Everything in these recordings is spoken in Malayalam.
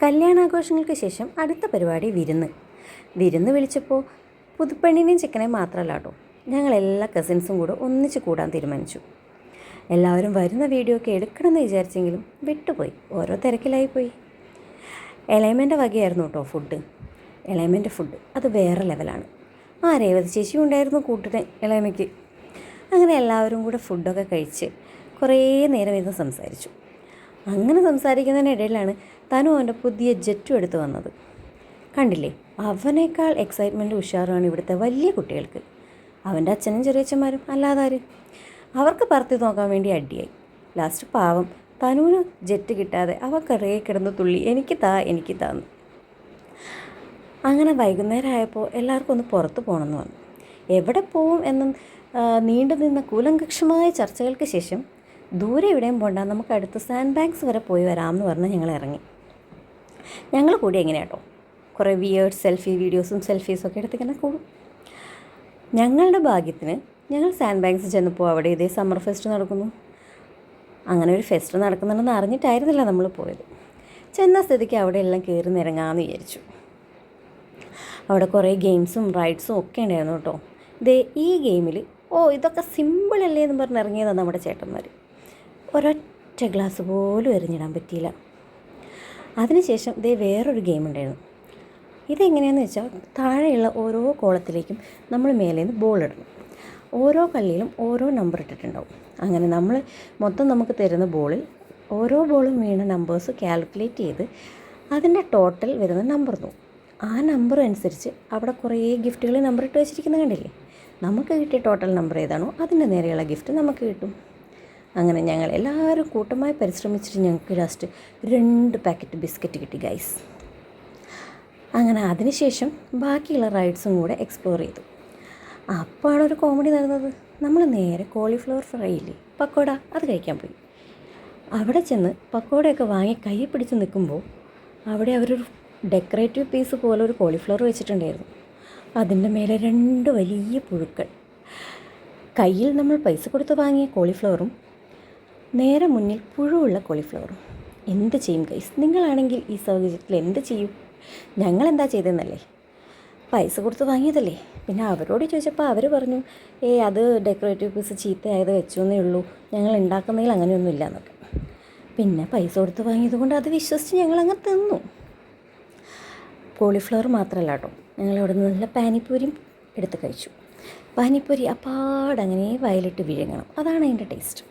കല്യാണാഘോഷങ്ങൾക്ക് ശേഷം അടുത്ത പരിപാടി വിരുന്ന് വിളിച്ചപ്പോൾ പുതുപ്പെണ്ണിനെയും ചെക്കനെയും മാത്രമല്ല കേട്ടോ, ഞങ്ങളെല്ലാ കസിൻസും കൂടെ ഒന്നിച്ച് കൂടാൻ തീരുമാനിച്ചു. എല്ലാവരും വരുന്ന വീഡിയോ ഒക്കെ എടുക്കണമെന്ന് വിചാരിച്ചെങ്കിലും വിട്ടുപോയി, ഓരോ തിരക്കിലായിപ്പോയി. എളയമൻ്റെ വകയായിരുന്നു കേട്ടോ ഫുഡ്. എളയമൻ്റെ ഫുഡ് അത് വേറെ ലെവലാണ്. രേവതി ചേച്ചി ഉണ്ടായിരുന്നു കൂട്ടിന് എളയമയ്ക്ക്. അങ്ങനെ എല്ലാവരും കൂടെ ഫുഡൊക്കെ കഴിച്ച് കുറേ നേരം ഇരുന്ന് സംസാരിച്ചു. അങ്ങനെ സംസാരിക്കുന്നതിനിടയിലാണ് തനു അവൻ്റെ പുതിയ ജെറ്റും എടുത്ത് വന്നത്. കണ്ടില്ലേ, അവനേക്കാൾ എക്സൈറ്റ്മെൻറ്റ് ഉഷാറാണ് ഇവിടുത്തെ വലിയ കുട്ടികൾക്ക്. അവൻ്റെ അച്ഛനും ചെറിയച്ഛന്മാരും അല്ലാതാര്. അവർക്ക് പറത്തി നോക്കാൻ വേണ്ടി അടിയായി. ലാസ്റ്റ് പാവം തനുവിന് ജെറ്റ് കിട്ടാതെ അവക്കറിയെ കിടന്ന് തുള്ളി എനിക്ക് താന്ന്. അങ്ങനെ വൈകുന്നേരം ആയപ്പോൾ എല്ലാവർക്കും ഒന്ന് പുറത്ത് പോകണമെന്ന് വന്നു. എവിടെ പോവും എന്നും നീണ്ടു നിന്ന കൂലങ്കക്ഷമായ ചർച്ചകൾക്ക് ശേഷം ദൂരെ എവിടെയും പോണ്ട, നമുക്ക് അടുത്ത് സാൻഡ് ബാങ്ക്സ് വരെ പോയി വരാമെന്ന് പറഞ്ഞ് ഞങ്ങൾ ഇറങ്ങി. ഞങ്ങൾ കൂടി എങ്ങനെയാട്ടോ കുറേ വിയേർഡ് വീഡിയോസും സെൽഫീസും ഒക്കെ എടുത്തിങ്ങനെ കൂടും. ഞങ്ങളുടെ ഭാഗ്യത്തിന് ഞങ്ങൾ സാൻഡ് ബാങ്ക്സ് ചെന്നപ്പോൾ അവിടെ ഇതേ സമ്മർ ഫെസ്റ്റ് നടക്കുന്നു. അങ്ങനെ ഒരു ഫെസ്റ്റ് നടക്കുന്നുണ്ടെന്ന് അറിഞ്ഞിട്ടായിരുന്നില്ല നമ്മൾ പോയത്. ചെന്ന സ്ഥിതിക്ക് അവിടെ എല്ലാം കയറി നിരങ്ങാമെന്ന് വിചാരിച്ചു. അവിടെ കുറേ ഗെയിംസും റൈഡ്സും ഒക്കെ ഉണ്ടായിരുന്നു കേട്ടോ. ഈ ഗെയിമിൽ ഇതൊക്കെ സിമ്പിളല്ലേ എന്ന് പറഞ്ഞ് ഇറങ്ങിയതാണ് നമ്മുടെ ചേട്ടന്മാർ. ഒരൊറ്റ ഗ്ലാസ് പോലും എറിഞ്ഞിടാൻ പറ്റിയില്ല. അതിനുശേഷം വേറൊരു ഗെയിം ഉണ്ടായിരുന്നു. ഇതെങ്ങനെയാണെന്ന് വെച്ചാൽ താഴെയുള്ള ഓരോ കോളത്തിലേക്കും നമ്മൾ മേലേന്ന് ബോൾ ഇടണം. ഓരോ കള്ളിയിലും ഓരോ നമ്പർ ഇട്ടിട്ടുണ്ടാവും. അങ്ങനെ നമുക്ക് തരുന്ന ബോളിൽ ഓരോ ബോളും വീണ നമ്പേഴ്സ് കാൽക്കുലേറ്റ് ചെയ്ത് അതിൻ്റെ ടോട്ടൽ വരുന്ന നമ്പർ നോക്കും. ആ നമ്പർ അനുസരിച്ച് അവിടെ കുറേ ഗിഫ്റ്റുകൾ നമ്പർ ഇട്ട് വെച്ചിരിക്കുന്നത് കണ്ടില്ലേ. നമുക്ക് കിട്ടിയ ടോട്ടൽ നമ്പർ ഏതാണോ അതിൻ്റെ നേരെയുള്ള ഗിഫ്റ്റ് നമുക്ക് കിട്ടും. അങ്ങനെ ഞങ്ങൾ എല്ലാവരും കൂട്ടമായി പരിശ്രമിച്ചിട്ട് ഞങ്ങൾക്ക് ലാസ്റ്റ് 2 പാക്കറ്റ് ബിസ്ക്കറ്റ് കിട്ടി ഗൈസ്. അങ്ങനെ അതിനുശേഷം ബാക്കിയുള്ള റൈഡ്സും കൂടെ എക്സ്പ്ലോർ ചെയ്തു. അപ്പോഴാണ് ഒരു കോമഡി നടന്നത്. നമ്മൾ നേരെ കോളിഫ്ലവർ ഫ്രൈ ഇല്ലേ, പക്കോട, അത് കഴിക്കാൻ പോയി. അവിടെ ചെന്ന് പക്കോടയൊക്കെ വാങ്ങി കൈ പിടിച്ച് നിൽക്കുമ്പോൾ അവിടെ അവരൊരു ഡെക്കറേറ്റീവ് പീസ് പോലെ ഒരു കോളിഫ്ലവർ വെച്ചിട്ടുണ്ടായിരുന്നു. അതിൻ്റെ മേലെ 2 വലിയ പുഴുക്കൾ. കയ്യിൽ നമ്മൾ പൈസ കൊടുത്ത് വാങ്ങിയ കോളിഫ്ലവറും നേരെ മുന്നിൽ പുഴുവുള്ള കോളിഫ്ലവറും. എന്ത് ചെയ്യും ഗൈസ്? നിങ്ങളാണെങ്കിൽ ഈ സാഹചര്യത്തിൽ എന്ത് ചെയ്യും? ഞങ്ങളെന്താ ചെയ്തതെന്നല്ലേ, പൈസ കൊടുത്ത് വാങ്ങിയതല്ലേ. പിന്നെ അവരോട് ചോദിച്ചപ്പോൾ അവർ പറഞ്ഞു അത് ഡെക്കറേറ്റീവ് പീസ് ചീത്തയായത് വെച്ചെന്നേ ഉള്ളൂ, ഞങ്ങൾ ഉണ്ടാക്കുന്നതിൽ അങ്ങനെയൊന്നും ഇല്ല എന്നൊക്കെ. പിന്നെ പൈസ കൊടുത്ത് വാങ്ങിയത് കൊണ്ട് അത് വിശ്വസിച്ച് ഞങ്ങളങ്ങ് തിന്നു. കോളിഫ്ലവർ മാത്രമല്ല കേട്ടോ, ഞങ്ങളവിടെ നിന്ന് നല്ല പാനിപ്പൂരിയും എടുത്ത് കഴിച്ചു. പാനിപ്പൂരി അപ്പാടങ്ങനെ വയലിട്ട് വിഴുങ്ങണം, അതാണ് അതിൻ്റെ ടേസ്റ്റ്.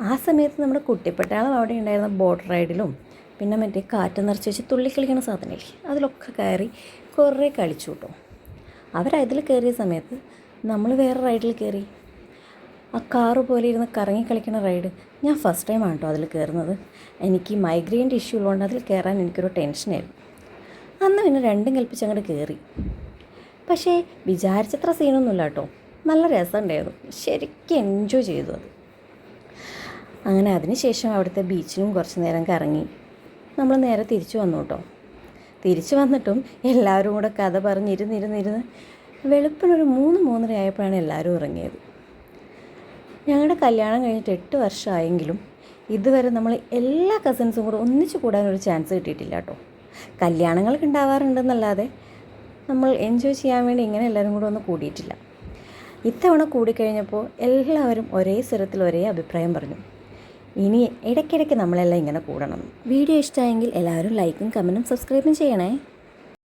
ആ സമയത്ത് നമ്മുടെ കുട്ടിപ്പട്ടാളം അവിടെ ഉണ്ടായിരുന്ന ബോട്ട് റൈഡിലും പിന്നെ മറ്റേ കാറ്റ് നിറച്ച് വെച്ച് തുള്ളിക്കളിക്കണ സാധനമില്ലേ, അതിലൊക്കെ കയറി കുറേ കളിച്ചു കേട്ടോ. അവരതിൽ കയറിയ സമയത്ത് നമ്മൾ വേറെ റൈഡിൽ കയറി. ആ കാറ് പോലെ ഇരുന്ന് കറങ്ങി കളിക്കുന്ന റൈഡ് ഞാൻ ഫസ്റ്റ് ടൈമാണ് കേട്ടോ അതിൽ കയറുന്നത്. എനിക്ക് മൈഗ്രെയിൻ്റെ ഇഷ്യൂ ഉള്ളതുകൊണ്ട് അതിൽ കയറാൻ എനിക്കൊരു ടെൻഷനായിരുന്നു. അന്ന് പിന്നെ രണ്ടും കൽപ്പിച്ച് അങ്ങോട്ട് കയറി. പക്ഷേ വിചാരിച്ചത്ര സീനൊന്നുമില്ല കേട്ടോ, നല്ല രസമുണ്ടായിരുന്നു, ശരിക്കും എൻജോയ് ചെയ്തു അത്. അങ്ങനെ അതിനുശേഷം അവിടുത്തെ ബീച്ചിലും കുറച്ച് നേരം കറങ്ങി നമ്മൾ നേരെ തിരിച്ചു വന്നു കേട്ടോ. തിരിച്ചു വന്നിട്ടും എല്ലാവരും കൂടെ കഥ പറഞ്ഞിരുന്നിരുന്നിരുന്ന് വെളുപ്പിനൊരു 3-3:30 ആയപ്പോഴാണ് എല്ലാവരും ഇറങ്ങിയത്. ഞങ്ങളുടെ കല്യാണം കഴിഞ്ഞിട്ട് 8 വർഷമായെങ്കിലും ഇതുവരെ നമ്മൾ എല്ലാ കസിൻസും കൂടെ ഒന്നിച്ച് കൂടാനൊരു ചാൻസ് കിട്ടിയിട്ടില്ല കേട്ടോ. കല്യാണങ്ങൾക്ക് ഉണ്ടാവാറുണ്ടെന്നല്ലാതെ നമ്മൾ എൻജോയ് ചെയ്യാൻ വേണ്ടി ഇങ്ങനെ എല്ലാവരും കൂടെ ഒന്ന് കൂടിയിട്ടില്ല. ഇത്തവണ കൂടിക്കഴിഞ്ഞപ്പോൾ എല്ലാവരും ഒരേ സ്വരത്തിൽ ഒരേ അഭിപ്രായം പറഞ്ഞു, ഇനി ഇടയ്ക്കിടയ്ക്ക് നമ്മളെല്ലാം ഇങ്ങനെ കൂടണം. വീഡിയോ ഇഷ്ടമായെങ്കിൽ എല്ലാവരും ലൈക്കും കമൻറ്റും സബ്സ്ക്രൈബും ചെയ്യണേ.